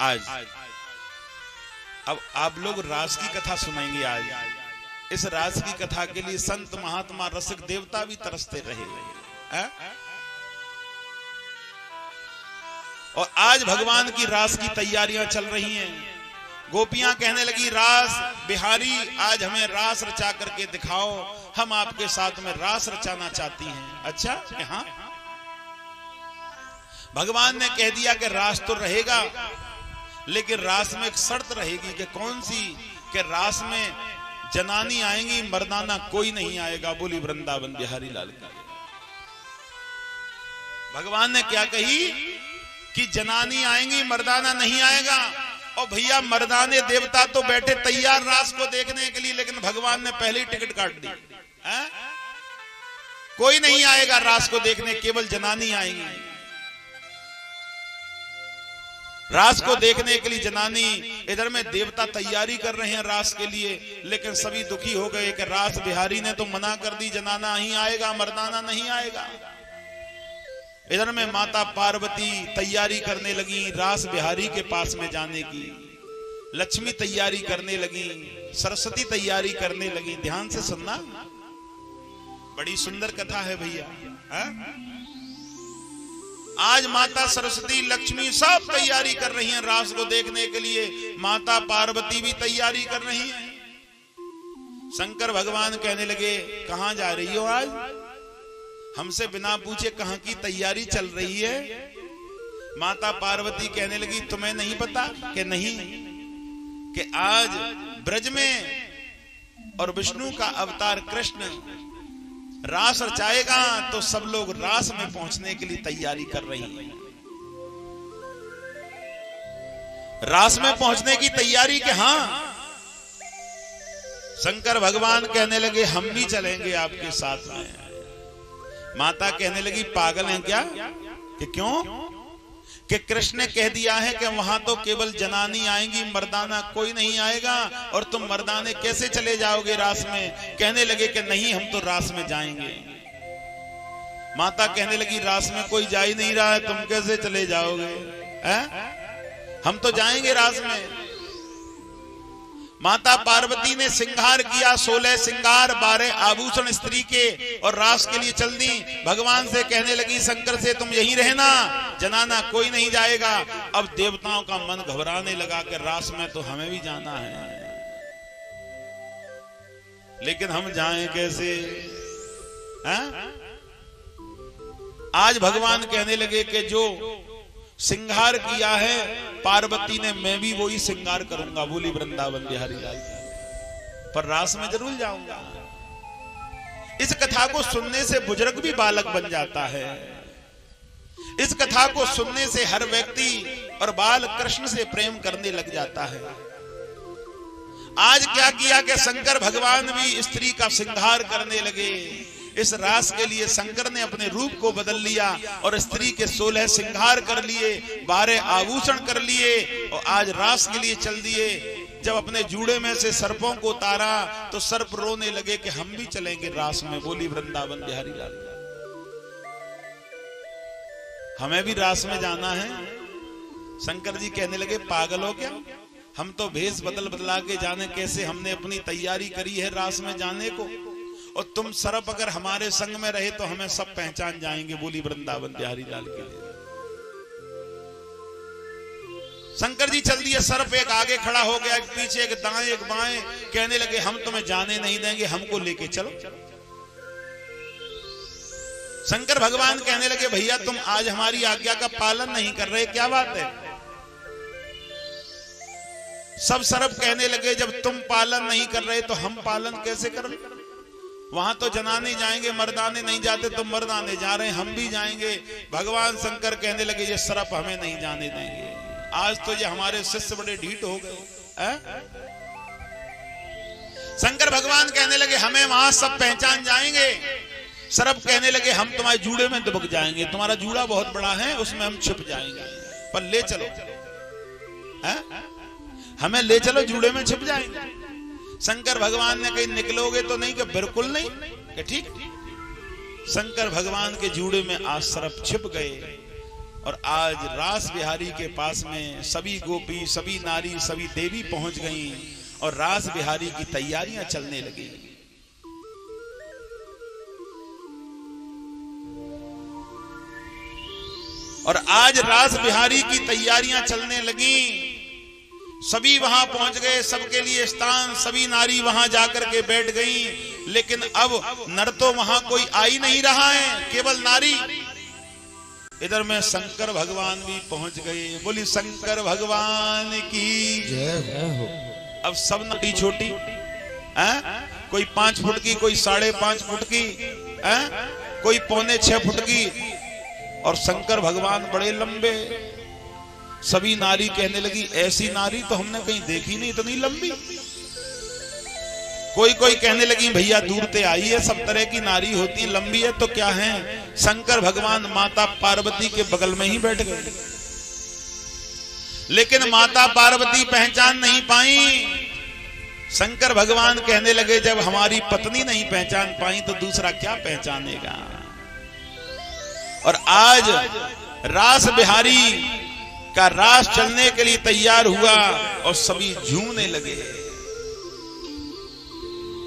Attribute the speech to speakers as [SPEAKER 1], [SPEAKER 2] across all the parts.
[SPEAKER 1] आज अब आप लोग रास की कथा सुनेंगे। आज इस रास की कथा के लिए संत महात्मा रसिक देवता भी तरसते रहे है? और आज भगवान की रास की तैयारियां चल रही हैं। गोपियां कहने लगी, रास बिहारी आज हमें रास रचा करके दिखाओ, हम आपके साथ में रास रचाना चाहती हैं। अच्छा, हाँ। भगवान ने कह दिया कि रास तो रहेगा, लेकिन रास में एक शर्त रहेगी। कि कौन सी? कि रास में जनानी आएंगी, मर्दाना कोई नहीं आएगा। बोली वृंदावन बिहारी लाल की। भगवान ने क्या कही कि जनानी आएंगी, मर्दाना नहीं आएगा। और भैया मर्दाने देवता तो बैठे तैयार रास को देखने के लिए, लेकिन भगवान ने पहले ही टिकट काट दी। कोई नहीं आएगा रास को देखने, केवल जनानी आएंगी। रास को देखने के लिए जनानी, इधर में देवता तैयारी कर रहे हैं रास के लिए, लेकिन सभी दुखी हो गए कि रास बिहारी ने तो मना कर दी, जनाना ही आएगा, मर्दाना नहीं आएगा। इधर में माता पार्वती तैयारी करने लगी रास बिहारी के पास में जाने की। लक्ष्मी तैयारी करने लगी, सरस्वती तैयारी करने लगी। ध्यान से सुनना, बड़ी सुंदर कथा है भैया। आज माता सरस्वती, लक्ष्मी सब तैयारी कर रही हैं रास को देखने के लिए। माता पार्वती भी तैयारी कर रही हैं। शंकर भगवान कहने लगे, कहां जा रही हो आज? हमसे बिना पूछे कहां की तैयारी चल रही है? माता पार्वती कहने लगी, तुम्हें नहीं पता? कि नहीं, कि आज ब्रज में और विष्णु का अवतार कृष्ण रास रचाएगा, तो सब लोग रास में पहुंचने के लिए तैयारी कर रही हैं। रास में पहुंचने की तैयारी के हाँ। शंकर भगवान कहने लगे, हम भी चलेंगे आपके साथ में। माता कहने लगी, पागल हैं क्या? कि क्यों? कि कृष्ण ने कह दिया है कि वहां तो केवल जनानी आएंगी, मर्दाना कोई नहीं आएगा, और तुम मर्दाने कैसे चले जाओगे रास में? कहने लगे कि नहीं, हम तो रास में जाएंगे। माता कहने लगी, रास में कोई जा ही नहीं रहा है, तुम कैसे चले जाओगे? हम तो जाएंगे रास में। माता पार्वती ने श्रृंगार किया, 16 श्रृंगार, 12 आभूषण स्त्री के, और रास के लिए चल दी। भगवान से कहने लगी, शंकर से, तुम यहीं रहना, जनाना कोई नहीं जाएगा। अब देवताओं का मन घबराने लगा कि रास में तो हमें भी जाना है, लेकिन हम जाएं कैसे? आज भगवान कहने लगे कि जो श्रृंगार किया है पार्वती ने, मैं भी वही श्रृंगार करूंगा। बोली वृंदावन बिहारी लाल, पर रास में जरूर जाऊंगा। इस कथा को सुनने से बुजुर्ग भी बालक बन जाता है। इस कथा को सुनने से हर व्यक्ति और बाल कृष्ण से प्रेम करने लग जाता है। आज क्या किया कि शंकर भगवान भी स्त्री का श्रृंगार करने लगे। इस रास के लिए शंकर ने अपने रूप को बदल लिया और स्त्री के 16 श्रृंगार कर लिए, 12 आभूषण कर लिए, और आज रास के लिए चल दिए। जब अपने जूड़े में से सर्पों को उतारा तो सर्प रोने लगे कि हम भी चलेंगे रास में। बोली वृंदावन बिहारी लाल, हमें भी रास में जाना है। शंकर जी कहने लगे, पागल हो क्या? हम तो भेष बदल बदला के जाने कैसे, हमने अपनी तैयारी करी है रास में जाने को, और तुम सर्प अगर हमारे संग में रहे तो हमें सब पहचान जाएंगे। बोली वृंदावन बिहारी लाल के लिए। शंकर जी चल दिए। सर्प एक आगे खड़ा हो गया, एक पीछे, एक दाएं, एक बाएं। कहने लगे, हम तुम्हें जाने नहीं देंगे, हमको लेके चलो। शंकर भगवान कहने लगे, भैया तुम आज हमारी आज्ञा का पालन नहीं कर रहे, क्या बात है? सब सर्प कहने लगे, जब तुम पालन नहीं कर रहे तो हम पालन कैसे करें? वहां तो जनाने जाएंगे, मर्दाने नहीं जाते, तो मर्दाने जा रहे हैं, हम भी जाएंगे। भगवान शंकर कहने लगे, ये सर्प हमें नहीं जाने देंगे। आज तो ये हमारे शिष्य बड़े ढीठ हो गए। शंकर भगवान कहने लगे, हमें वहां सब पहचान जाएंगे। सर्प कहने लगे, हम तुम्हारे जूड़े में दुबक जाएंगे, तुम्हारा जूड़ा बहुत बड़ा है, उसमें हम छिप जाएंगे, पर ले चलो, हमें ले चलो, जूड़े में छिप जाएंगे। शंकर भगवान ने कही, निकलोगे तो नहीं? कि बिल्कुल नहीं। कि ठीक। शंकर भगवान के जूड़े में आज सर्प छिप गए। और आज रास बिहारी के पास में सभी गोपी, सभी नारी, सभी देवी पहुंच गईं और रास बिहारी की तैयारियां चलने लगी। और आज रास बिहारी की तैयारियां चलने लगी, सभी वहां पहुंच गए, सबके लिए स्थान, सभी नारी वहां जाकर के बैठ गई। लेकिन अब नर तो वहां कोई आ ही नहीं रहा है, केवल नारी। इधर में शंकर भगवान भी पहुंच गए। बोली शंकर भगवान की जय हो। अब सब नारी छोटी, कोई 5 फुट की, कोई 5.5 फुट की, कोई 5.25 फुट की, और शंकर भगवान बड़े लंबे। सभी नारी कहने लगी ऐसी नारी तो हमने कहीं देखी नहीं, इतनी लंबी। कोई कोई कहने लगी भैया दूर से आई है, सब तरह की नारी होती है, लंबी है तो क्या है। शंकर भगवान माता पार्वती के बगल में ही बैठ गए, लेकिन माता पार्वती पहचान नहीं पाई। शंकर भगवान कहने लगे जब हमारी पत्नी नहीं पहचान पाई तो दूसरा क्या पहचानेगा। और आज रास बिहारी का रास चलने के लिए तैयार हुआ और सभी झूमने लगे,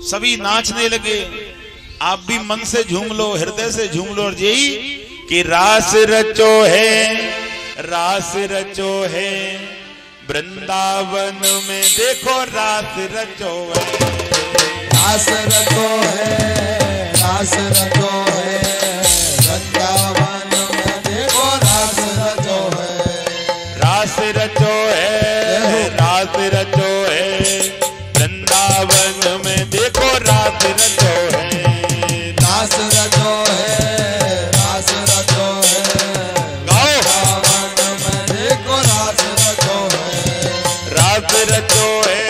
[SPEAKER 1] सभी नाचने लगे। आप भी मन से झूम लो, हृदय से झूम लो। और यही कि रास रचो है, रास रचो है वृंदावन में, देखो रास रचो है,
[SPEAKER 2] रास रचो है, रास रचो है वृंदावन में, देखो रास रचो है,
[SPEAKER 1] रास रचो है, रास रचो है वृंदावन में, देखो रास रचो है,
[SPEAKER 2] रास रचो है, रास रचो है वृंदावन में, देखो रास रचो है,
[SPEAKER 1] रास रचो है,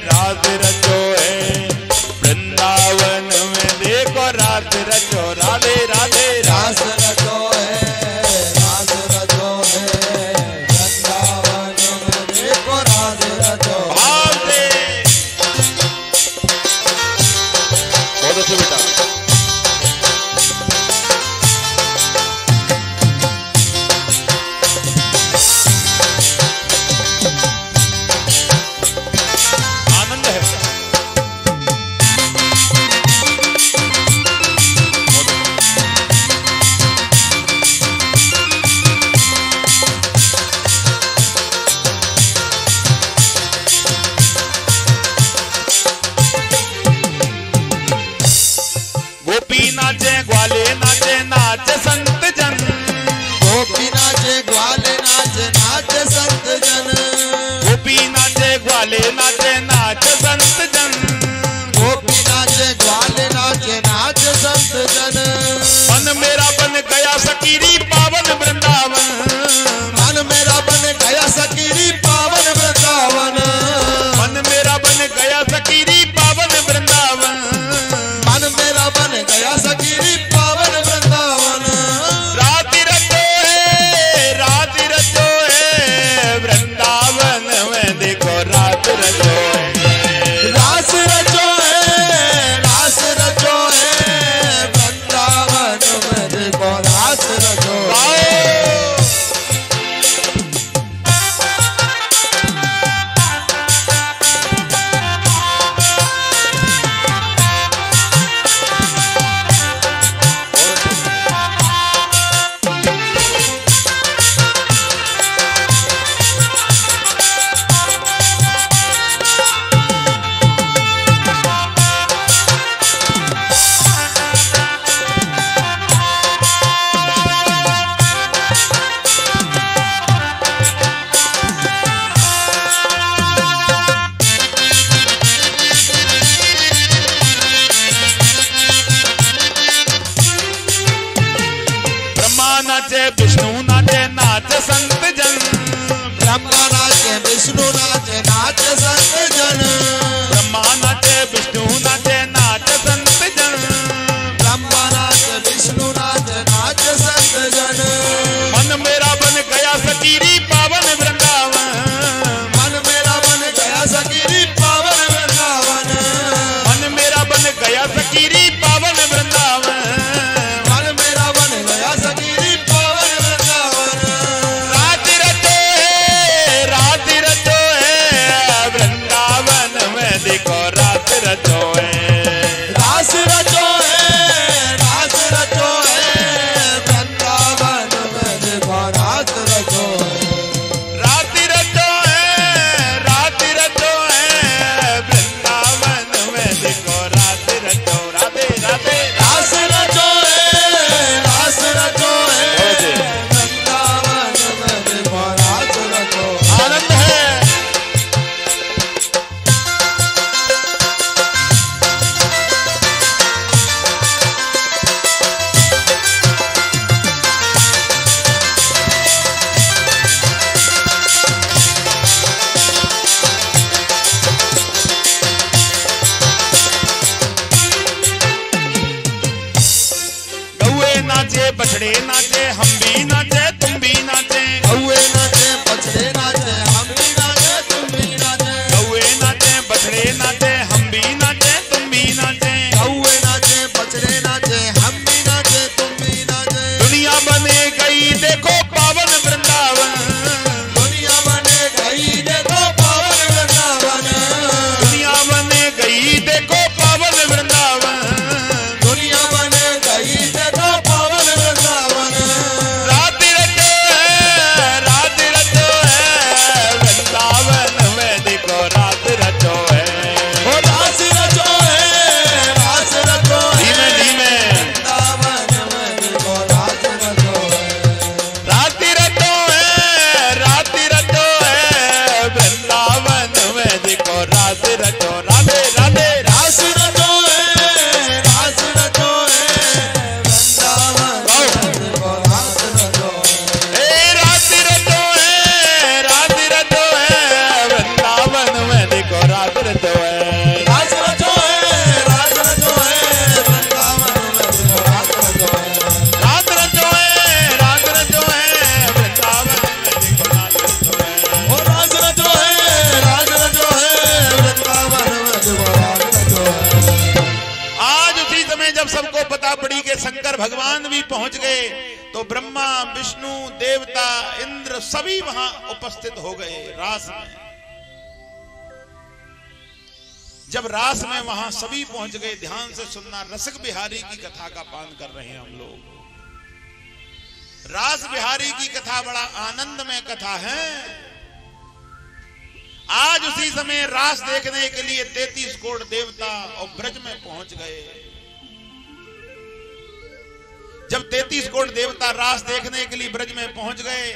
[SPEAKER 1] रास रचो है वृंदावन में, देखो रास रचो। राधे राधे
[SPEAKER 2] रास रचो है, रास रचो है वृंदावन में, देखो रास रचो।
[SPEAKER 1] भाव से बहुत अच्छे बेटा। आनंद है। गोपी नाचे ग्वाले नाचे, नाच संत जन,
[SPEAKER 2] गोपी नाचे ग्वाले नाचे, नाच संत जन,
[SPEAKER 1] गोपी नाचे ग्वाले नाचे, नाच संत जन,
[SPEAKER 2] गोपी नाचे ग्वाले नाचे, नाच संत जन।
[SPEAKER 1] मन मेरा बन गया सकीरी पावन वृंदावन,
[SPEAKER 2] मन मेरा बन गया सकीरी पावन वृंदावन,
[SPEAKER 1] मन मेरा बन गया सकीरी पावन वृंदावन,
[SPEAKER 2] मन मेरा बन गया सकीरी पावन वृंदावन।
[SPEAKER 1] रात रचो है, रात रचो है वृंदावन में, देखो रात रचो है,
[SPEAKER 2] रास रचो है, रास रचो है वृंदावन में, देखो रास रचो है।
[SPEAKER 1] नाचे विष्णु नाचे, नाच संत जन,
[SPEAKER 2] ब्रह्मा नाचे विष्णु नाचे, नाच संत जन,
[SPEAKER 1] ब्रह्मा नाचे विष्णु नाचे, नाच संत जन,
[SPEAKER 2] ब्रह्मा नाचे विष्णु नाचे, नाच संत जन।
[SPEAKER 1] मन मेरा बन गया सकीरी पावन वृंदावन,
[SPEAKER 2] मन मेरा बन गया सकीरी पावन वृंदावन,
[SPEAKER 1] मन मेरा बन गया सकीरी पावन वृंदावन,
[SPEAKER 2] मन मेरा बन गया सकीरी पावन वृंदावन।
[SPEAKER 1] शंकर भगवान भी पहुंच गए तो ब्रह्मा विष्णु देवता इंद्र सभी वहां उपस्थित हो गए रास में। जब रास में वहां सभी पहुंच गए, ध्यान से सुनना, रसिक बिहारी की कथा का पान कर रहे हैं हम लोग। रास बिहारी की कथा बड़ा आनंदमय कथा है। आज उसी समय रास देखने के लिए 33 करोड़ देवता और ब्रज में पहुंच गए। जब 33 करोड़ देवता रास देखने के लिए ब्रज में पहुंच गए,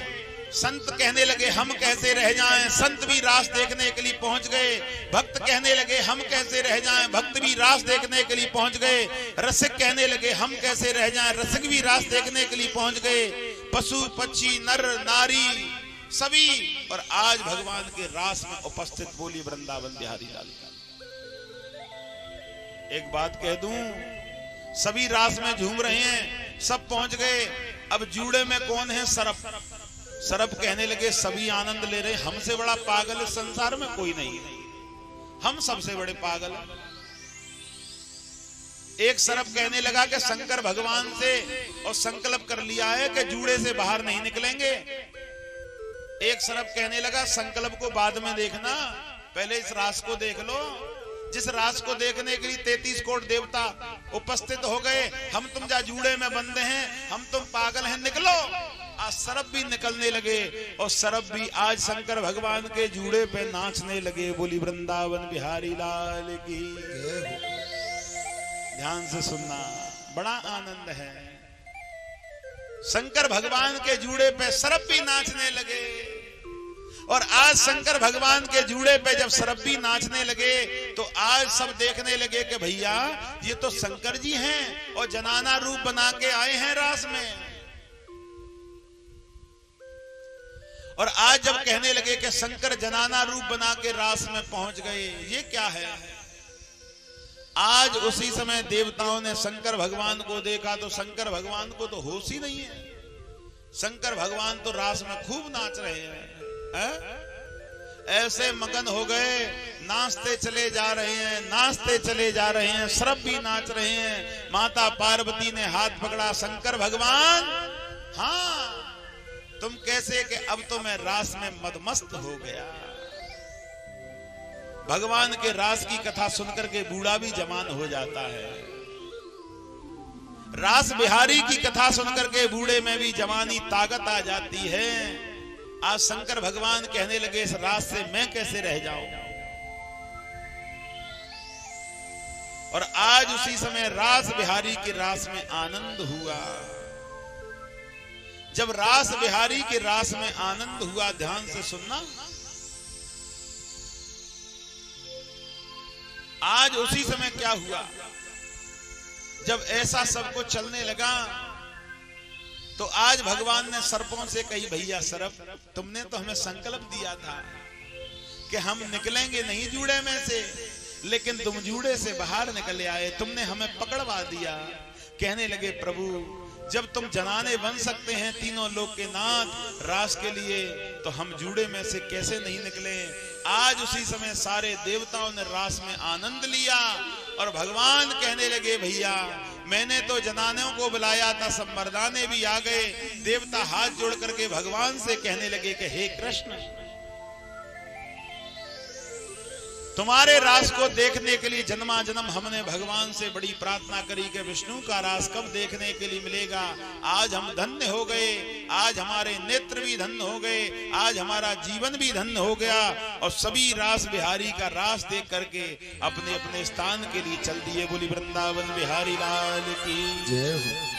[SPEAKER 1] संत कहने लगे हम कैसे रह जाएं, संत भी रास देखने के लिए पहुंच गए। भक्त कहने लगे हम कैसे रह जाएं, भक्त भी रास देखने के लिए पहुंच गए। रसिक कहने लगे हम कैसे रह जाएं, रसिक भी रास देखने के लिए पहुंच गए। पशु पक्षी नर नारी सभी, और आज भगवान के रास में उपस्थित। बोली वृंदावन बिहारी लाल। एक बात कह दूं, सभी रास में झूम रहे हैं, सब पहुंच गए। अब जूड़े में कौन है? सरप। सरप कहने लगे सभी आनंद ले रहे, हमसे बड़ा पागल इस संसार में कोई नहीं है, हम सबसे बड़े पागल हैं। एक सरप कहने लगा कि शंकर भगवान से और संकल्प कर लिया है कि जूड़े से बाहर नहीं निकलेंगे। एक सरप कहने लगा संकल्प को बाद में देखना, पहले इस रास को देख लो। जिस रास को देखने के लिए 33 करोड़ देवता उपस्थित हो गए, हम तुम जा जूड़े में बंधे हैं, हम तुम पागल हैं, निकलो। आज सरप भी निकलने लगे और सरप भी आज शंकर भगवान के जूड़े पे नाचने लगे। बोली वृंदावन बिहारी लाल की। ध्यान से सुनना, बड़ा आनंद है। शंकर भगवान के जूड़े पे सरप भी नाचने लगे। और आज शंकर भगवान के जूड़े पे जब सरप भी नाचने लगे तो आज सब देखने लगे कि भैया ये तो शंकर जी हैं और जनाना रूप बना के आए हैं रास में। और आज जब कहने लगे कि शंकर जनाना रूप बना के रास में पहुंच गए, ये क्या है? आज उसी समय देवताओं ने शंकर भगवान को देखा तो शंकर भगवान को तो होश ही नहीं है। शंकर भगवान तो रास में खूब नाच रहे हैं, ऐसे मगन हो गए, नाचते चले जा रहे हैं, नाचते चले जा रहे हैं। सरप भी नाच रहे हैं। माता पार्वती ने हाथ पकड़ा, शंकर भगवान हाँ तुम कैसे कि अब तो मैं रास में मदमस्त हो गया। भगवान के रास की कथा सुनकर के बूढ़ा भी जवान हो जाता है। रास बिहारी की कथा सुनकर के बूढ़े में भी जवानी ताकत आ जाती है। आज शंकर भगवान कहने लगे इस रास से मैं कैसे रह जाऊं। और आज उसी समय रास बिहारी के रास में आनंद हुआ। जब रास बिहारी के रास में आनंद हुआ, ध्यान से सुनना, आज उसी समय क्या हुआ, जब ऐसा सब कुछ चलने लगा तो आज भगवान ने सर्पों से कही भैया सर्प, तुमने तो हमें संकल्प दिया था कि हम निकलेंगे नहीं जूड़े में से, लेकिन तुम जूड़े से बाहर निकले आए, तुमने हमें पकड़वा दिया। कहने लगे प्रभु जब तुम जनाने बन सकते हैं तीनों लोक के नाथ रास के लिए, तो हम जूड़े में से कैसे नहीं निकले। आज उसी समय सारे देवताओं ने रास में आनंद लिया और भगवान कहने लगे भैया मैंने तो जनानों को बुलाया था, सब मर्दाने भी आ गए। देवता हाथ जोड़ करके भगवान से कहने लगे कि हे कृष्ण, तुम्हारे रास को देखने के लिए जन्मा जन्म हमने भगवान से बड़ी प्रार्थना करी कि विष्णु का रास कब देखने के लिए मिलेगा। आज हम धन्य हो गए, आज हमारे नेत्र भी धन्य हो गए, आज हमारा जीवन भी धन्य हो गया। और सभी रास बिहारी का रास देख करके अपने अपने स्थान के लिए चल दिए। बोली वृंदावन बिहारी लाल की जय हो।